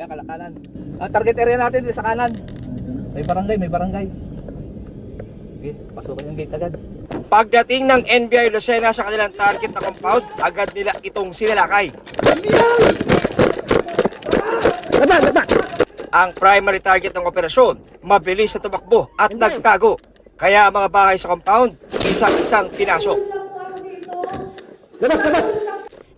Yan, kalakalan. Ang target area natin dito sa kanan. May barangay, may barangay. Okay, pasukin yung gate agad. Pagdating ng NBI Lucena sa kanilang target na compound, agad nila itong sinalakay. Ang primary target ng operasyon, mabilis na tumakbo at nagtago. Kaya ang mga bahay sa compound, isang-isang pinasok.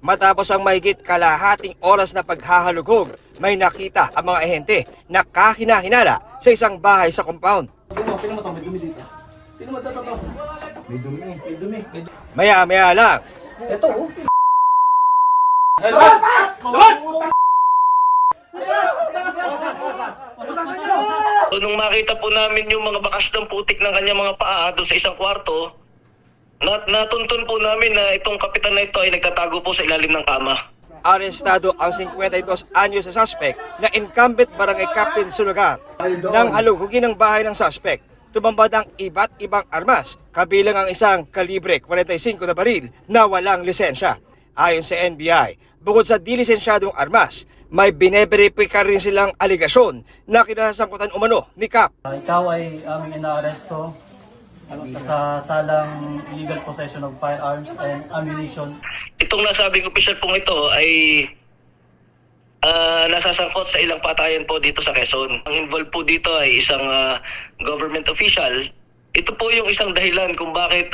Matapos ang mahigit kalahating oras na paghahalugog, may nakita ang mga ahente na kahina-hinala sa isang bahay sa compound. Maya-maya lang, Ito, oh. So, nung makita po namin yung mga bakas ng putik ng kanyang mga paa doon sa isang kwarto, natuntun po namin na itong kapitan na ito ay nagtatago po sa ilalim ng kama. arestado ang 52 anyos na suspect na incumbent barangay captain sa lugar. Nang halugugin ang bahay ng suspect, tumambad ang iba't ibang armas, kabilang ang isang kalibre 45 na baril na walang lisensya. Ayon sa NBI, bukod sa dilisensyadong armas, may bineberipika rin silang aligasyon na kinasangkutan umano ni Cap. Ikaw ay aming inaaresto sa salang illegal possession of firearms and ammunition. Itong nasabing opisyal pong ito ay nasasangkot sa ilang patayan po dito sa Quezon. Ang involved po dito ay isang government official. Ito po yung isang dahilan kung bakit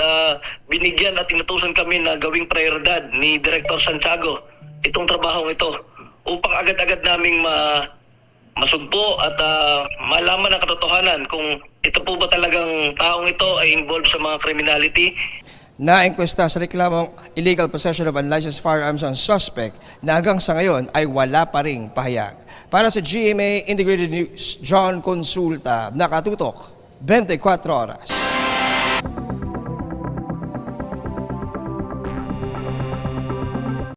binigyan at inutusan kami na gawing prioridad ni Director Santiago itong trabahong ito upang agad-agad naming masugpo at malaman ang katotohanan kung ito po ba talagang taong ito ay involved sa mga criminality. Na-enkwesta sa reklamong illegal possession of unlicensed firearms ang suspect na hanggang sa ngayon ay wala pa ring pahayag. Para sa GMA Integrated News, John Consulta, nakatutok 24 oras.